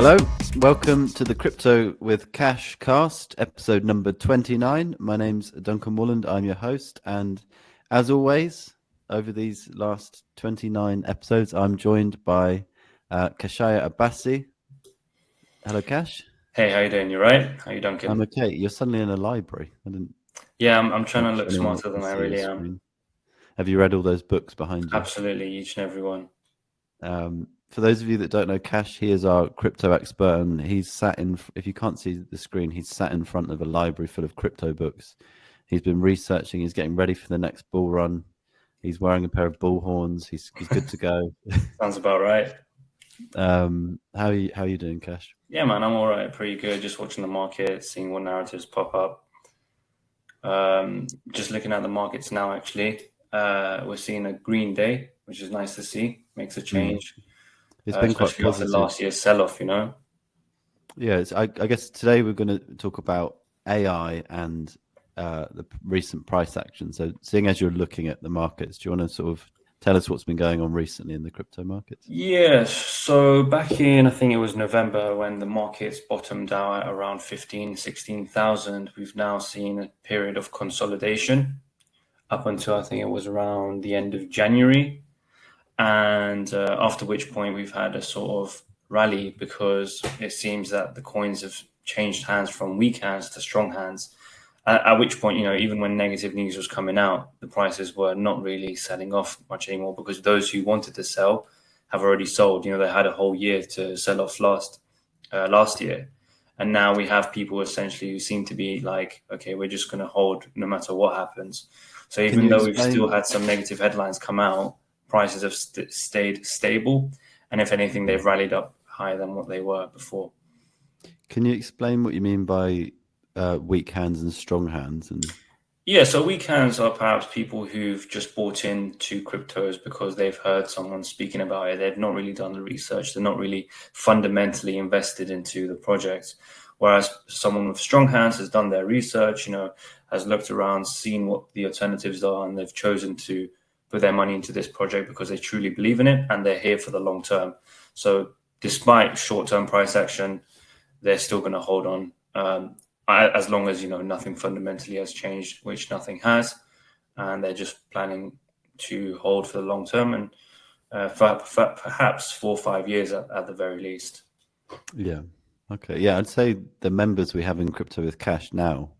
Hello, welcome to the Crypto with Cash Cast, episode number 29. My name's Duncan Walland, I'm your host, and as always, over these last 29 episodes, I'm joined by Kashaya Abbasi. Hello, Cash. Hey, how you doing? You right? How you, Duncan? I'm okay. You're suddenly in a library. I didn't Yeah, I'm trying to watch look anyone smarter can than I see your really am. screen. Have you read all those books behind you? Absolutely, each and every one. For those of you that don't know Cash, he is our crypto expert, and he's sat in. If you can't see the screen, he's sat in front of a library full of crypto books. He's been researching. He's getting ready for the next bull run. He's wearing a pair of bull horns. He's good to go. Sounds about right. How are you doing, Cash? Yeah, man, I'm all right. Pretty good. Just watching the market, seeing what narratives pop up. Just looking at the markets now. Actually, we're seeing a green day, which is nice to see. Makes a change, It's been quite especially after positive. last year's sell-off. Yeah, I guess today we're going to talk about AI and the recent price action. So, seeing as you're looking at the markets, do you want to sort of tell us what's been going on recently in the crypto markets? Yes. So back in, I think it was November when the markets bottomed out at around 16,000, we've now seen a period of consolidation up until I think it was around the end of January. And after which point we've had a sort of rally because it seems that the coins have changed hands from weak hands to strong hands. At which point, even when negative news was coming out, the prices were not really selling off much anymore because those who wanted to sell have already sold. They had a whole year to sell off last year. And now we have people essentially who seem to be like, okay, we're just going to hold no matter what happens. So even though we've still had some negative headlines come out, prices have stayed stable. And if anything, they've rallied up higher than what they were before. Can you explain what you mean by weak hands and strong hands? Yeah, so weak hands are perhaps people who've just bought into cryptos because they've heard someone speaking about it. They've not really done the research. They're not really fundamentally invested into the project. Whereas someone with strong hands has done their research, has looked around, seen what the alternatives are, and they've chosen to put their money into this project because they truly believe in it and they're here for the long term. So despite short-term price action, they're still going to hold on. As long as nothing fundamentally has changed, which nothing has, and they're just planning to hold for the long term and for perhaps 4 or 5 years at the very least. Yeah. Okay. Yeah, I'd say the members we have in Crypto with Cash now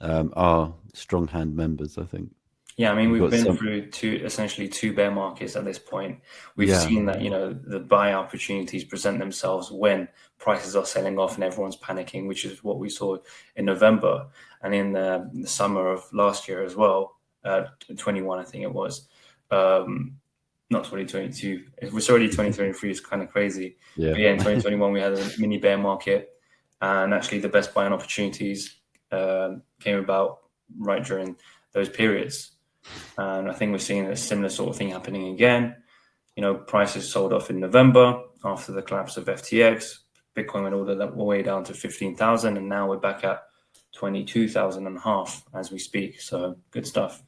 are strong hand members, I think. Yeah, I mean, we've been through essentially two bear markets at this point. We've seen that, the buy opportunities present themselves when prices are selling off and everyone's panicking, which is what we saw in November and in the summer of last year as well, 21, I think it was. Not 2022. It was already 2023. It's kind of crazy. Yeah. But yeah, in 2021, we had a mini bear market, and actually the best buying opportunities came about right during those periods. And I think we're seeing a similar sort of thing happening again. Prices sold off in November after the collapse of FTX. Bitcoin went all the way down to 15,000, and now we're back at 22,000 and a half as we speak. So good stuff.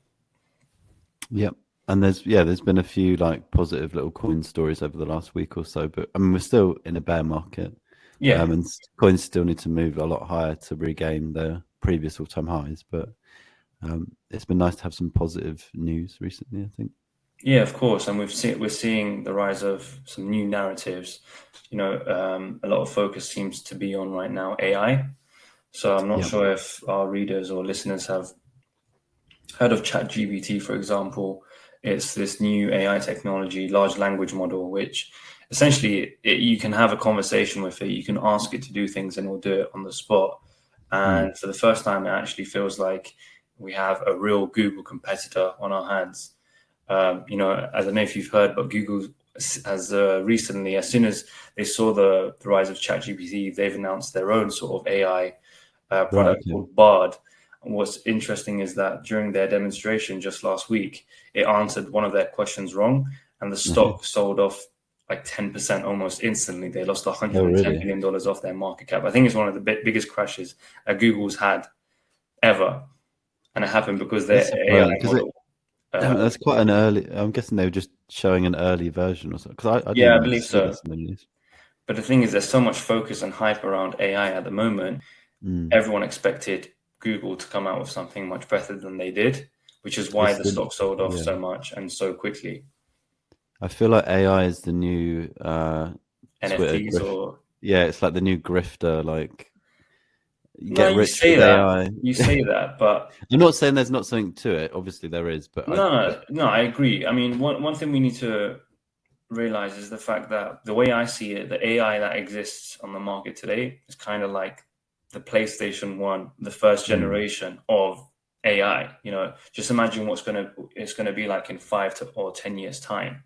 Yep. And there's been a few like positive little coin stories over the last week or so, but I mean we're still in a bear market. Yeah. And coins still need to move a lot higher to regain their previous all-time highs, but it's been nice to have some positive news recently, I think. Yeah, of course, and we're seeing the rise of some new narratives. A lot of focus seems to be on right now AI. So I'm not sure if our readers or listeners have heard of ChatGPT, for example. It's this new AI technology, large language model, which essentially you can have a conversation with it. You can ask it to do things, and it will do it on the spot. And for the first time, it actually feels like we have a real Google competitor on our hands. I don't know if you've heard, but Google has recently, as soon as they saw the rise of ChatGPT, they've announced their own sort of AI product called Bard. And what's interesting is that during their demonstration just last week, it answered one of their questions wrong, and the stock sold off like 10% almost instantly. They lost $110 billion off their market cap. I think it's one of the biggest crashes that Google's had ever. And it happened because their AI model. That's quite an early. I'm guessing they were just showing an early version or something. Because I I believe so. But the thing is, there's so much focus and hype around AI at the moment. Everyone expected Google to come out with something much better than they did, which is why It's the the stock sold off yeah. so much and so quickly. I feel like AI is the new Twitter NFTs grift. or Yeah, it's like the new grifter. Like, you no, get you rich say with that, AI. but I'm not saying there's not something to it. Obviously, there is, but no, I agree. I mean, one thing we need to realize is the fact that the way I see it, the AI that exists on the market today is kind of like the PlayStation 1, the first Mm, generation of AI. Just imagine it's gonna be like in 5 or 10 years time.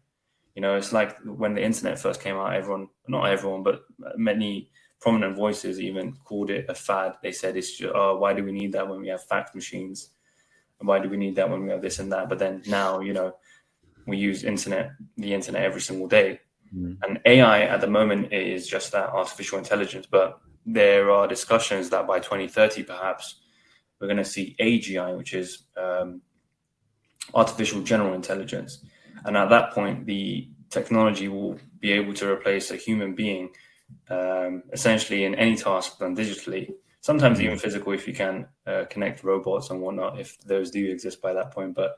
It's like when the internet first came out, not everyone, but many prominent voices even called it a fad. They said it's just, oh, why do we need that when we have fax machines? And why do we need that when we have this and that? But then now, we use the internet every single day. mm, And AI at the moment is just that, artificial intelligence. But there are discussions that by 2030, perhaps, we're going to see AGI, which is artificial general intelligence. And at that point, the technology will be able to replace a human being essentially in any task done digitally, sometimes even mm. physical if you can connect robots and whatnot, if those do exist by that point. But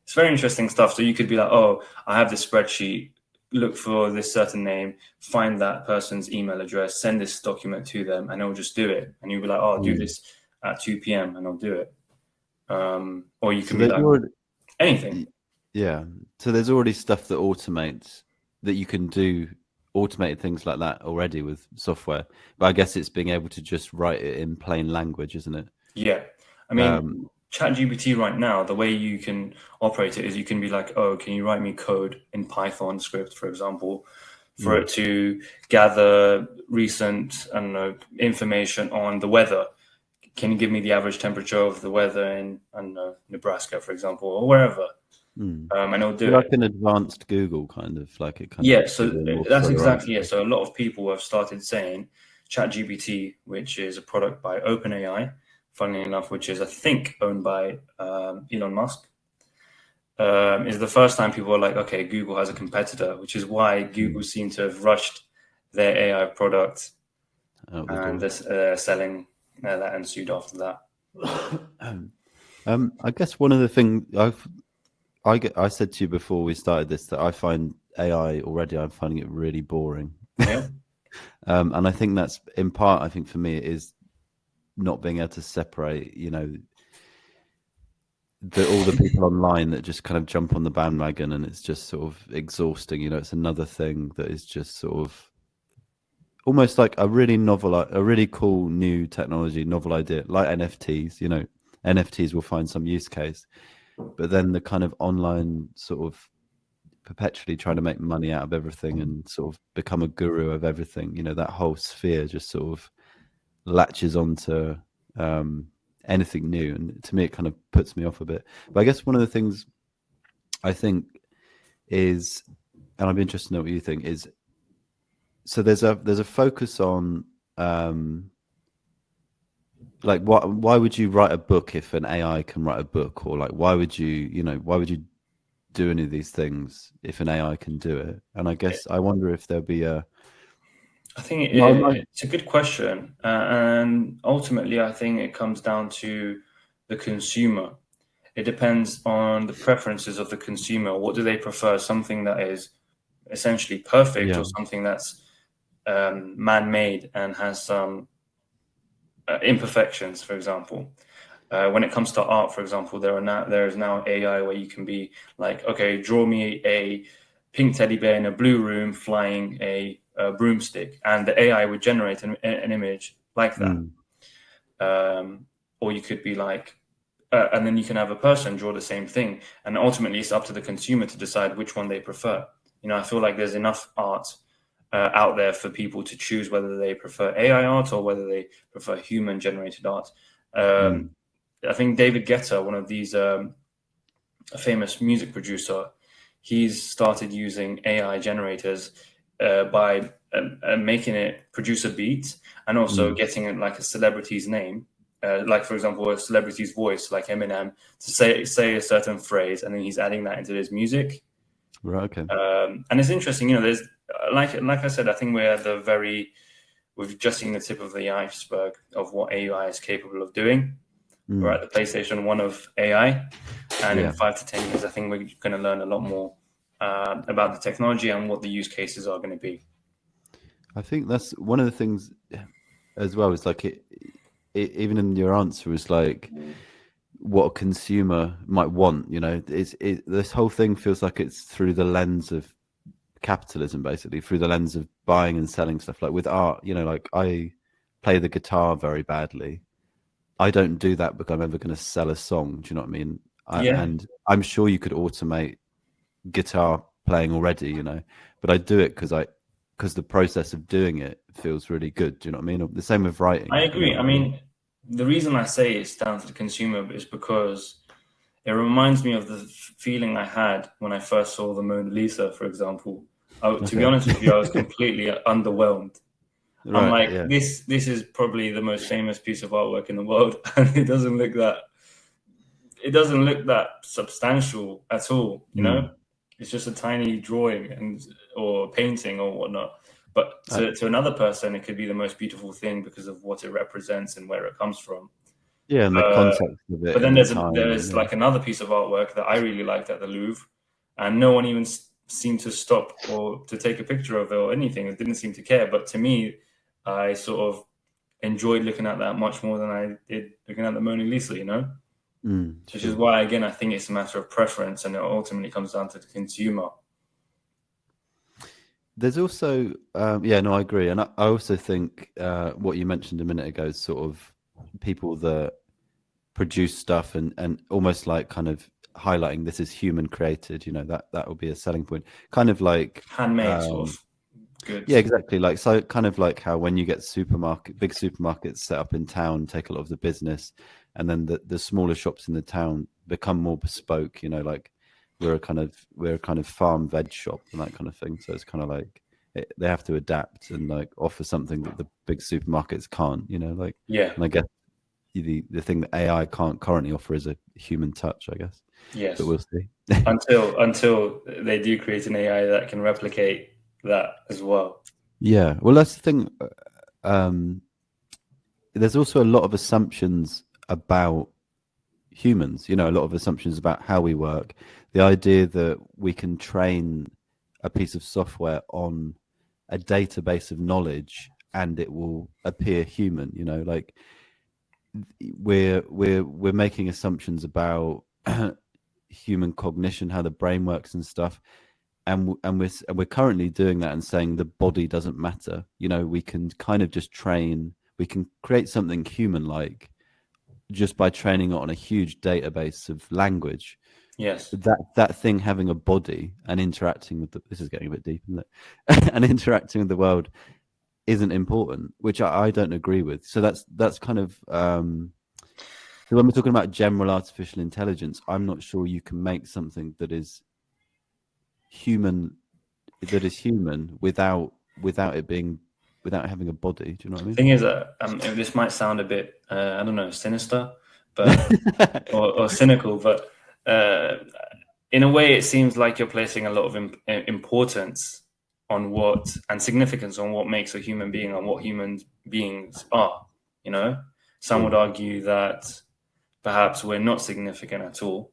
it's very interesting stuff. So you could be like, oh, I have this spreadsheet, look for this certain name, find that person's email address, send this document to them, and it'll just do it. And you'll be like, oh, I'll do this at 2 p.m. and I'll do it. Or you can So be there's like, already, anything. yeah. So there's already stuff that automates that you can do automated things like that already with software. But I guess it's being able to just write it in plain language, isn't it? Yeah. I mean, Um, ChatGPT right now, the way you can operate it is you can be like, oh, can you write me code in Python script, for example, for mm, it to gather recent, I don't know, information on the weather. Can you give me the average temperature of the weather in, I don't know, Nebraska, for example, or wherever? mm. And it'll do So like it. an advanced Google kind of, like it kind of Yeah, gives so you a more that's fuller exactly it. answer. So a lot of people have started saying ChatGPT, which is a product by OpenAI, funnily enough, which is, I think, owned by Elon Musk, is the first time people are like, okay, Google has a competitor, which is why Google seemed to have rushed their AI product Out the and door. this selling that ensued after that. I guess one of the things I said to you before we started this that I find AI already, I'm finding it really boring. Yeah. And I think that's in part, I think for me, it is not being able to separate, all the people online that just kind of jump on the bandwagon and it's just sort of exhausting. It's another thing that is just sort of almost like a really cool new technology, novel idea, like NFTs. NFTs will find some use case, but then the kind of online sort of perpetually trying to make money out of everything and sort of become a guru of everything, that whole sphere just sort of latches onto anything new, and to me it kind of puts me off a bit. But I guess one of the things I think is, and I'd be interested to know what you think, is so there's a focus on like why would you write a book if an AI can write a book, or like why would you do any of these things if an AI can do it? And I guess I wonder if there'll be a I think no, it's a good question. And ultimately, I think it comes down to the consumer. It depends on the preferences of the consumer. What do they prefer? Something that is essentially perfect, yeah, or something that's man-made and has some imperfections, for example. When it comes to art, for example, there is now AI where you can be like, okay, draw me a pink teddy bear in a blue room flying a broomstick, and the AI would generate an image like that. mm, Or you could be like, and then you can have a person draw the same thing, and ultimately it's up to the consumer to decide which one they prefer. I feel like there's enough art out there for people to choose whether they prefer AI art or whether they prefer human generated art. mm, I think David Guetta, one of these a famous music producer, he's started using AI generators by making it produce a beat and also mm. getting it like a celebrity's name, like for example a celebrity's voice, like Eminem, to say a certain phrase, and then he's adding that into his music. Right, okay, And it's interesting, like I said, I think we've just seen the tip of the iceberg of what AI is capable of doing. We're at the PlayStation 1 of AI, and in 5 to 10 years, I think we're going to learn a lot more about the technology and what the use cases are going to be. I think that's one of the things as well. Is like even in your answer was like what a consumer might want. You know, this whole thing feels like it's through the lens of capitalism, basically through the lens of buying and selling stuff. Like with art, you know, like I play the guitar very badly. I don't do that because I'm ever going to sell a song. Do you know what I mean? Yeah, And I'm sure you could automate guitar playing already, you know, but I do it because the process of doing it feels really good. Do you know what I mean? The same with I writing. You know agree. what I I mean? mean, the reason I say it's down to the consumer is because it reminds me of the feeling I had when I first saw the Mona Lisa, for example. To be Okay. honest with you, I was completely underwhelmed. I'm Right. like, Yeah. this is probably the most famous piece of artwork in the world, and it doesn't look that substantial at all. You know, it's just a tiny drawing or painting or whatnot. But to another person, it could be the most beautiful thing because of what it represents and where it comes from. Yeah, and the context of it But then and the time. there's like another piece of artwork that I really liked at the Louvre, and no one even seemed to stop or to take a picture of it or anything. It didn't seem to care. But to me, I sort of enjoyed looking at that much more than I did looking at the Mona Lisa. You know, which is Sure. why again I think it's a matter of preference, and it ultimately comes down to the consumer. There's also, yeah, no, I agree, and I also think what you mentioned a minute ago is sort of people that produce stuff and almost like kind of highlighting this is human created. You know, that will be a selling point. Kind of like, Handmade sort of yeah, goods. exactly. Like so, kind of like how when you get big supermarkets set up in town, take a lot of the business, and then the smaller shops in the town become more bespoke. You know, like we're a kind of farm veg shop and that kind of thing. So it's kind of like they have to adapt and like offer something that the big supermarkets can't. You know, like, Yeah. and I guess the thing that AI can't currently offer is a human touch, I guess. But Yes. we'll see. Until they do create an AI that can replicate that as well. Yeah, well, that's the thing. Um, there's also a lot of assumptions about humans, you know, a lot of assumptions about how we work. The idea that we can train a piece of software on a database of knowledge and it will appear human, you know, like we're making assumptions about human cognition, how the brain works and stuff. And we're currently doing that and saying the body doesn't matter. You know, we can kind of just train, we can create something human like just by training it on a huge database of language. Yes. That thing having a body and interacting with this is getting a bit deep, isn't it? And interacting with the world isn't important, which I don't agree with. So that's kind of so when we're talking about general artificial intelligence, I'm not sure you can make something that is human without it being without having a body. Do you know what I Thing is, this might sound a bit, I don't know, sinister, but mean? or cynical, but in a way, it seems like you're placing a lot of importance on what and significance on what makes a human being and what human beings are. You know, some Yeah, would argue that perhaps we're not significant at all,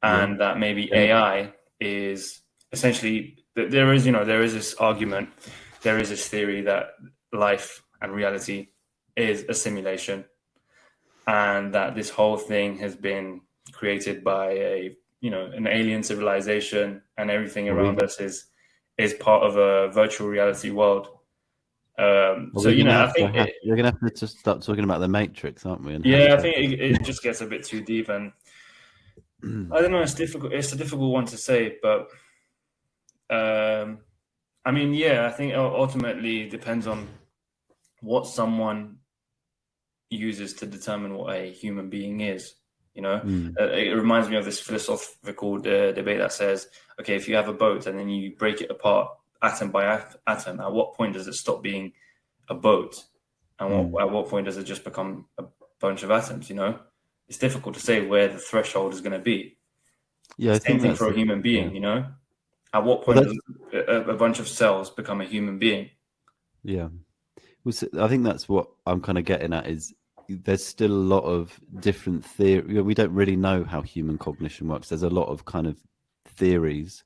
yeah, and that maybe and AI is essentially there is this argument, there is this theory that life and reality is a simulation, and that this whole thing has been created by an alien civilization, and everything are we around us is part of a virtual reality world. are So we gonna I have to think we're gonna have to just start talking about the Matrix, aren't we? And how yeah, this I think happens. it just gets a bit too deep, and I don't know. It's difficult. It's a difficult one to say, but I mean, yeah, I think ultimately it depends on what someone uses to determine what a human being is. You know, it reminds me of this philosophical debate that says, okay, if you have a boat and then you break it apart atom by atom, at what point does it stop being a boat, and at what point does it just become a bunch of atoms? You know, it's difficult to say where the threshold is going to be. Yeah, I Same think thing that's for a human yeah. being. You know, At what point does a bunch of cells become a human being? Yeah. Well, I think that's what I'm kind of getting at is there's still a lot of different theory. We don't really know how human cognition works. There's a lot of kind of theories,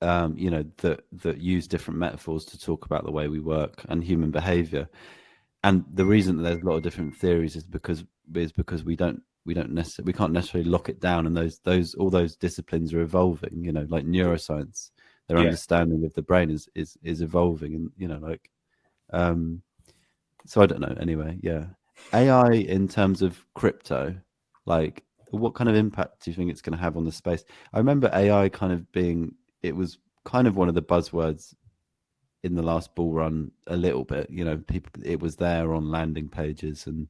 that use different metaphors to talk about the way we work and human behavior. And the reason that there's a lot of different theories is because we can't necessarily lock it down, and all those disciplines are evolving. Like neuroscience, their Yeah. understanding of the brain is evolving, and so I don't know. Anyway, yeah, AI in terms of crypto, like what kind of impact do you think it's going to have on the space? I remember AI kind of it was kind of one of the buzzwords in the last bull run a little bit. People, it was there on landing pages and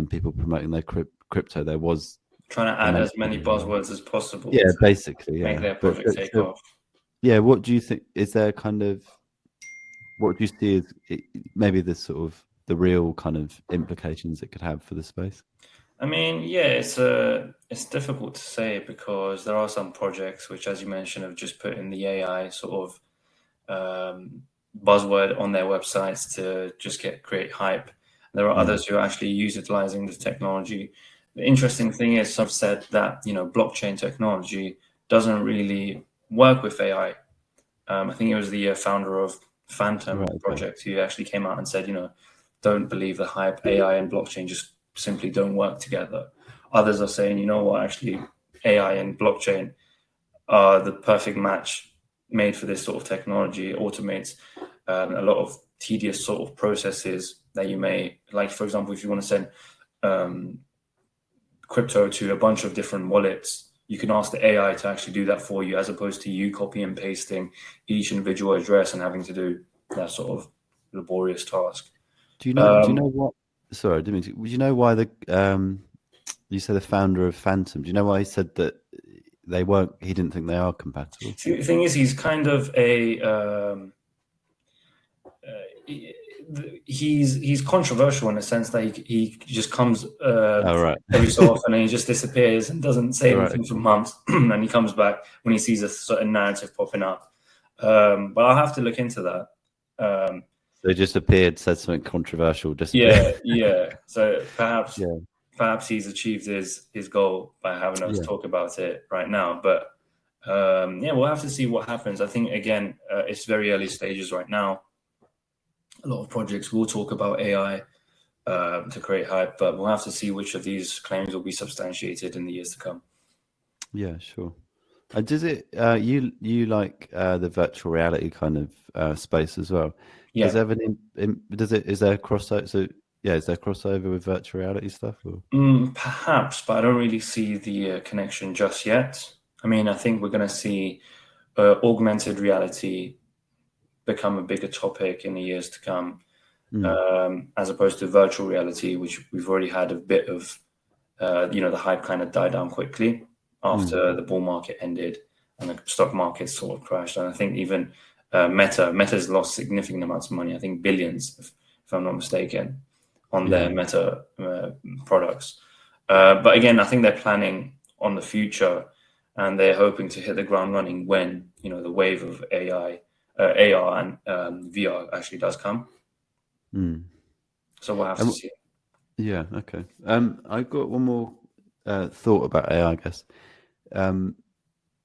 people promoting their crypto. There was Trying to a add as mention many of AI. buzzwords as possible Yeah, to basically, make yeah. their But project take so, off. yeah, what do you think? Is there kind of what do you see as maybe the sort of the real kind of implications it could have for the space? I mean, yeah, it's difficult to say because there are some projects which, as you mentioned, have just put in the AI sort of buzzword on their websites to just create hype. There are others who are actually utilizing the technology. The interesting thing is, some said that blockchain technology doesn't really work with AI. I think it was the founder of Phantom Right. Okay. project who actually came out and said, don't believe the hype. AI and blockchain just simply don't work together. Others are saying, you know what, actually, AI and blockchain are the perfect match made for this sort of technology. It automates a lot of tedious sort of processes that you may, like, for example, if you want to send crypto to a bunch of different wallets, you can ask the AI to actually do that for you, as opposed to you copy and pasting each individual address and having to do that sort of laborious task. Do you know? Do you know what? Sorry, I didn't mean to. Do you know why you say the founder of Phantom? Do you know why he said that they weren't? He didn't think they are compatible. See, the thing is, he's kind of a he's controversial in the sense that he just comes Oh, right. every so often and he just disappears and doesn't say Right. anything for months, and he comes back when he sees a certain narrative popping up. But I'll have to look into that. So he just appeared, said something controversial, disappeared. Yeah. So perhaps Yeah. perhaps he's achieved his goal by having us Yeah. talk about it right now. But yeah, we'll have to see what happens. I think again, it's very early stages right now. A lot of projects will talk about AI to create hype, but we'll have to see which of these claims will be substantiated in the years to come. Yeah, sure. Does it? You like the virtual reality kind of space as well? Yeah. Does it have does it? Is there a crossover? So yeah, is there crossover with virtual reality stuff? Or? Perhaps, but I don't really see the connection just yet. I mean, I think we're going to see augmented reality become a bigger topic in the years to come, as opposed to virtual reality, which we've already had a bit of, the hype kind of died down quickly after the bull market ended and the stock market sort of crashed. And I think even Meta's lost significant amounts of money. I think billions, if I'm not mistaken, on their Meta products. But again, I think they're planning on the future, and they're hoping to hit the ground running when the wave of AI, AR, and VR actually does come. So we'll have to see. Yeah. Okay. I've got one more thought about AI. I guess.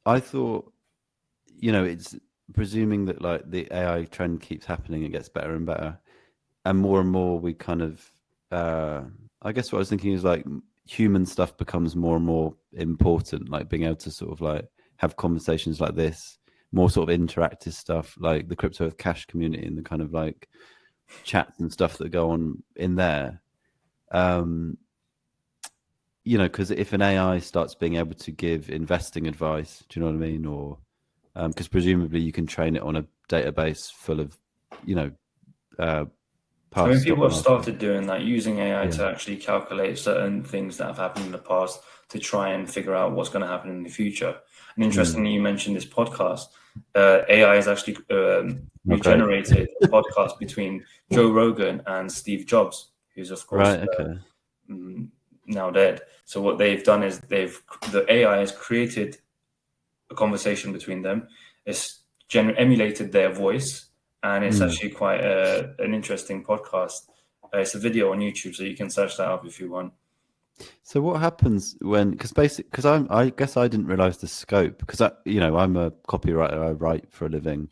I thought, it's presuming that like the AI trend keeps happening, it gets better and better, and more we kind of. I guess what I was thinking is like human stuff becomes more and more important, like being able to sort of like have conversations like this, more sort of interactive stuff, like the crypto with Kash community and the kind of like chats and stuff that go on in there. Because if an AI starts being able to give investing advice, do you know what I mean? Or because presumably you can train it on a database full of, I mean, past stock people have market. started doing that, using AI to actually calculate certain things that have happened in the past to try and figure out what's going to happen in the future. And interestingly, you mentioned this podcast. AI has actually regenerated a podcast between Joe Rogan and Steve Jobs, who's of course now dead. So what they've done is the AI has created a conversation between them, it's emulated their voice, and it's actually quite an interesting podcast. It's a video on YouTube, so you can search that up if you want. So what happens when, because I guess I didn't realize the scope, because I'm a copywriter, I write for a living.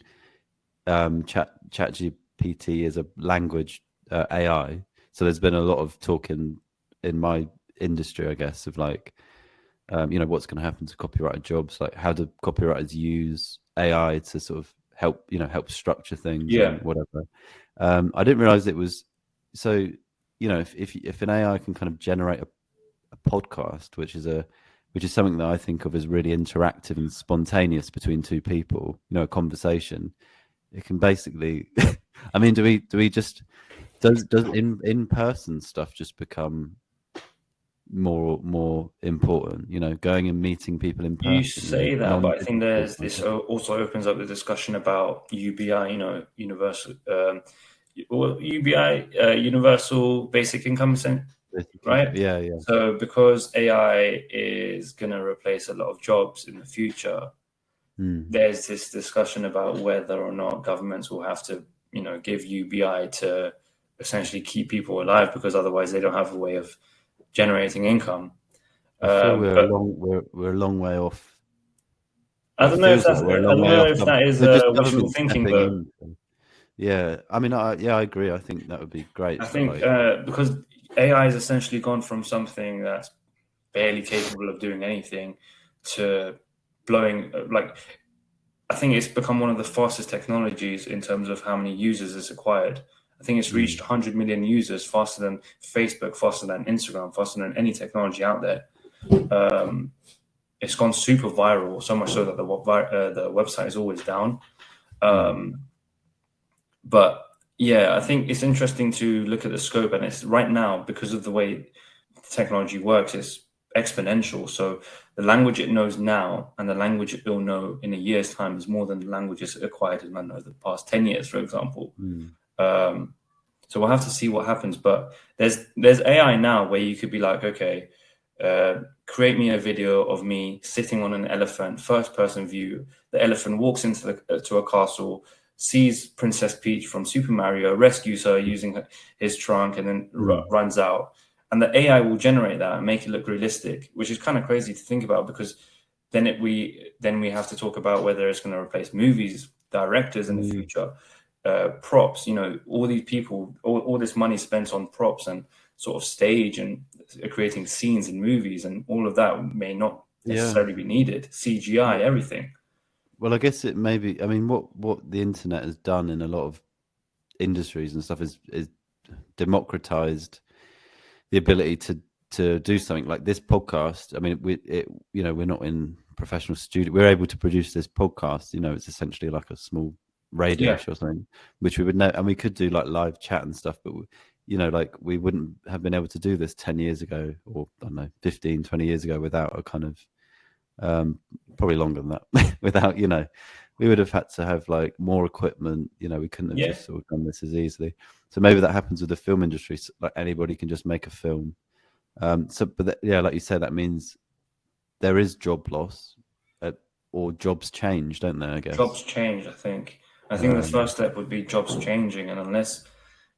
ChatGPT is a language AI, so there's been a lot of talk in my industry, I guess, of like, what's going to happen to copywriter jobs, like how do copywriters use AI to sort of help structure things Yeah. and whatever. I didn't realize it was so. If an AI can kind of generate a podcast, which is something that I think of as really interactive and spontaneous between two people, a conversation. It can basically, I mean, do we just does in person stuff just become more important? Going and meeting people in person. You say that, but I think this also opens up the discussion about UBI, universal universal basic income, right? Yeah. So because AI is going to replace a lot of jobs in the future, there's this discussion about whether or not governments will have to, give UBI to essentially keep people alive, because otherwise they don't have a way of generating income. I feel we're a long way off. I don't know if that's. I don't know if that is wishful thinking, but yeah, I mean, I agree. I think that would be great. I think because AI has essentially gone from something that's barely capable of doing anything to blowing. I think it's become one of the fastest technologies in terms of how many users it's acquired. I think it's reached 100 million users faster than Facebook, faster than Instagram, faster than any technology out there. It's gone super viral, so much so that the website is always down. But yeah, I think it's interesting to look at the scope, and it's right now, because of the way technology works, it's exponential. So the language it knows now and the language it will know in a year's time is more than the languages it acquired in, the past 10 years, for example. So we'll have to see what happens. But there's AI now where you could be like, okay, create me a video of me sitting on an elephant, first person view. The elephant walks into to a castle, sees Princess Peach from Super Mario, rescues her using his trunk, and then runs out. And the AI will generate that and make it look realistic, which is kind of crazy to think about, because then we have to talk about whether it's going to replace movies, directors in the future, props. All these people, all this money spent on props and sort of stage and creating scenes in movies, and all of that may not necessarily be needed. CGI, everything. Well, I guess it may be. I mean, what the internet has done in a lot of industries and stuff is democratized the ability to do something like this podcast. I mean, we're not in professional studio. We're able to produce this podcast. It's essentially like a small radio show or something, which we would know, and we could do like live chat and stuff. But like we wouldn't have been able to do this 10 years ago, or I don't know, 15, 20 years ago, without a kind of probably longer than that. Without, we would have had to have like more equipment. We couldn't have just sort of done this as easily. So maybe that happens with the film industry. So, like anybody can just make a film. But like you said, that means there is job loss, or jobs change, don't they? I guess jobs change. I think the first step would be jobs changing, and unless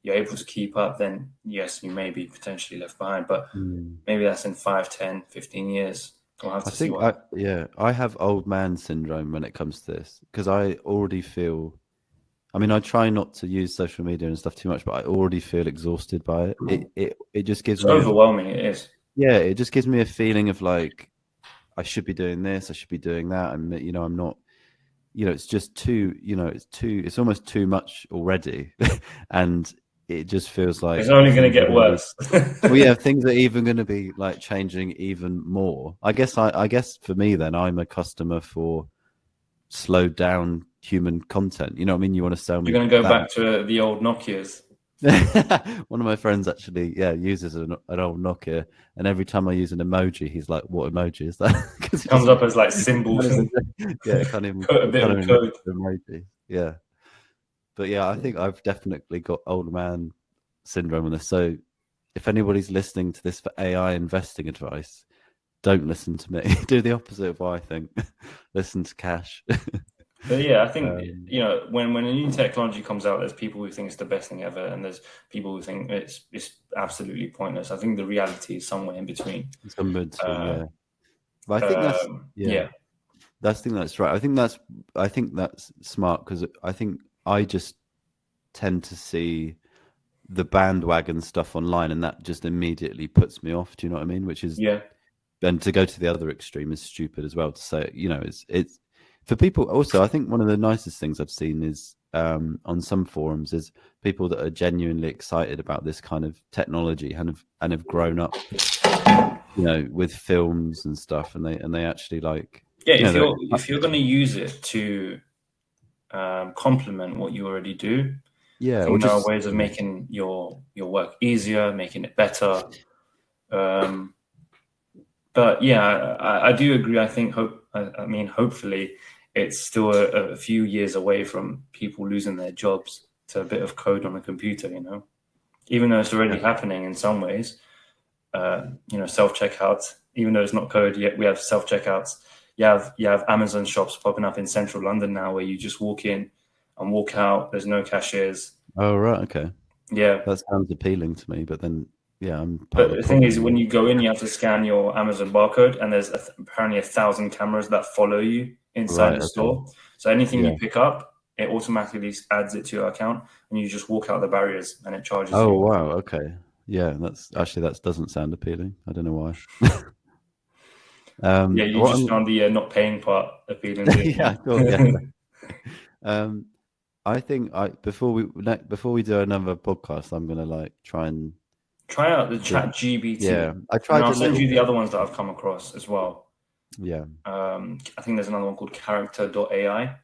you're able to keep up, then yes, you may be potentially left behind. But maybe that's in 5, 10, 15 years. We'll have to see what... I have old man syndrome when it comes to this, because I already feel, I mean, I try not to use social media and stuff too much, but I already feel exhausted by it. It just gives me overwhelming. It is. Yeah, it just gives me a feeling of like, I should be doing this, I should be doing that, and I'm not. It's just too. It's almost too much already, and it just feels like it's only going to get worse. Well, yeah, things are even going to be like changing even more. I guess for me, then I'm a customer for slowed down human content. You know what I mean? You want to sell me. You're going to go back to the old Nokias. One of my friends actually, uses an old Nokia, and every time I use an emoji, he's like, "What emoji is that?" It comes up as like symbols. I can't even put a bit of code. Emoji. Yeah, but yeah, I think I've definitely got old man syndrome on this. So if anybody's listening to this for AI investing advice, don't listen to me. Do the opposite of what I think. Listen to Kash. But yeah, I think Um, when a new technology comes out, there's people who think it's the best thing ever, and there's people who think it's absolutely pointless. I think the reality is somewhere in between. somewhere between, Uh, yeah. But I think that's yeah, that's right. I think that's smart because I think I just tend to see the bandwagon stuff online, and that just immediately puts me off. Do you know what I mean? Which is, yeah, and to go to the other extreme is stupid as well. To say, it's for people. Also, I think one of the nicest things I've seen is on some forums is people that are genuinely excited about this kind of technology and have grown up, with films and stuff, and they actually like, yeah. they're If you're going to use it to complement what you already do, I yeah, or think there are just ways of making your work easier, making it better. Um, but yeah, I do agree. I think I mean, hopefully, it's still a few years away from people losing their jobs to a bit of code on a computer. Even though it's already happening in some ways. Self checkouts. Even though it's not code yet, we have self checkouts. You have Amazon shops popping up in central London now, where you just walk in and walk out. There's no cashiers. oh right, okay, Yeah, that sounds appealing to me, but then yeah, I'm part but of the the thing is, problem. when you go in, you have to scan your Amazon barcode, and there's apparently 1,000 cameras that follow you inside Right, the okay, store. So anything yeah. you pick up, it automatically adds it to your account, and you just walk out the barriers, and it charges Oh you. wow, okay. Yeah, that doesn't sound appealing. I don't know why. Yeah, you What just I'm found the not paying part appealing, didn't yeah, I thought, yeah. you? Um, I think before we do another podcast, I'm gonna like try and Try out the do, Chat GBT, yeah. I and tried I'll a send little you the bit. other ones that I've come across as well. Yeah. I think there's another one called Character.ai.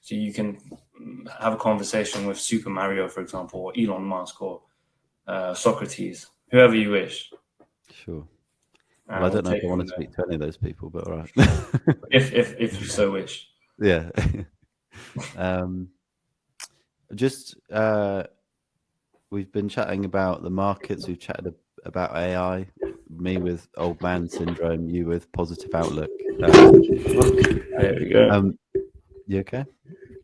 So you can have a conversation with Super Mario, for example, or Elon Musk, or Socrates, whoever you wish, Sure. Well, I and we'll don't know if take I it want from to there. speak to any of those people, but all right. If you so wish. Yeah. um, just we've been chatting about the markets. We've chatted about AI. Me with old man syndrome. You with positive outlook. There we go. Um, you okay?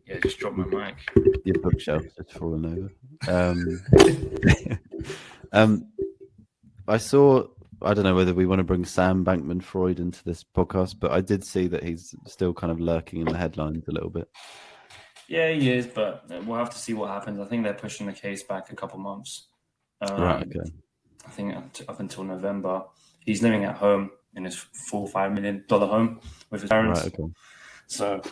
Yeah, just drop my mic. Your bookshelf's just fallen over. Um, I saw. I don't know whether we want to bring Sam Bankman-Fried into this podcast, but I did see that he's still kind of lurking in the headlines a little bit. Yeah, he is, but we'll have to see what happens. I think they're pushing the case back a couple months. Right. Um, Okay. I think up until November. He's living at home in his $4 or $5 million home with his Right. parents. Okay. So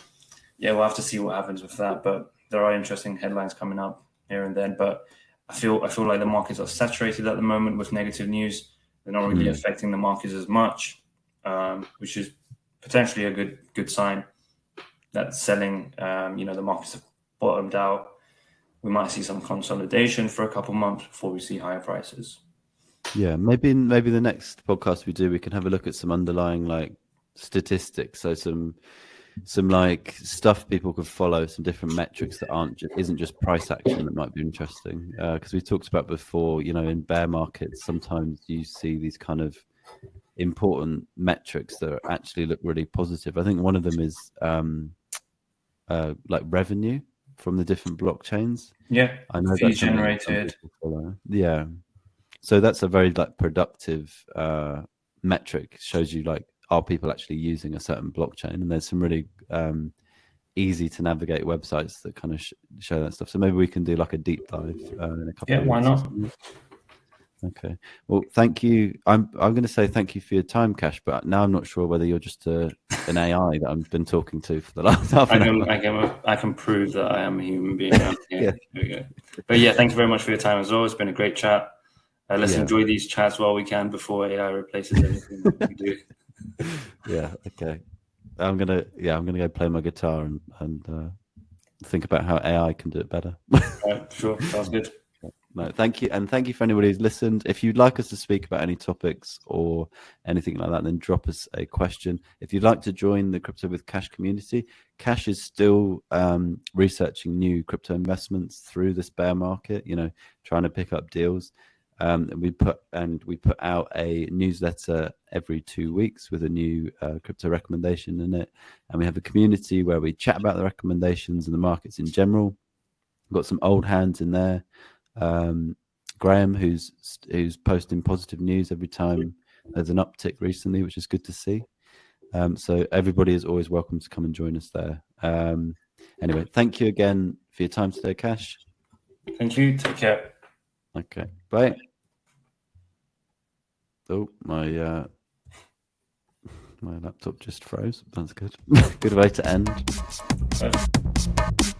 yeah, we'll have to see what happens with that. But there are interesting headlines coming up here and then. But I feel like the markets are saturated at the moment with negative news. They're not really affecting the markets as much, which is potentially a good sign that selling. The markets have bottomed out. We might see some consolidation for a couple months before we see higher prices. Yeah. Maybe the next podcast we do, we can have a look at some underlying like statistics. So some like stuff people could follow, some different metrics that isn't just price action, that might be interesting. Because we talked about before, in bear markets, sometimes you see these kind of important metrics that actually look really positive. I think one of them is like revenue from the different blockchains. Yeah, I know fees that's something that some generated. people follow. Yeah, so that's a very like productive metric. Shows you like, are people actually using a certain blockchain? And there's some really easy to navigate websites that kind of show that stuff. So maybe we can do like a deep dive in a couple Yeah, of why weeks or not? something. Okay. Well, thank you. I'm going to say thank you for your time, Cash. But now I'm not sure whether you're just an AI that I've been talking to for the last half an hour. I can prove that I am a human being now. Yeah, Yeah. there we go. But yeah, thank you very much for your time as well. It's been a great chat. Let's Yeah. enjoy these chats while we can before AI replaces everything that we do. Yeah. Okay. I'm gonna go play my guitar and think about how AI can do it better. Sure, sounds good. No, thank you, and thank you for anybody who's listened. If you'd like us to speak about any topics or anything like that, then drop us a question. If you'd like to join the Crypto with Cash community, Cash is still researching new crypto investments through this bear market. Trying to pick up deals. we put out a newsletter every 2 weeks with a new crypto recommendation in it, and we have a community where we chat about the recommendations and the markets in general. We've got some old hands in there. Graham, who's posting positive news every time there's an uptick recently, which is good to see. So everybody is always welcome to come and join us there. Anyway, thank you again for your time today, Kash. Thank you. Take care. Okay, bye. Oh, my laptop just froze. That's good. Good way to end. Bye.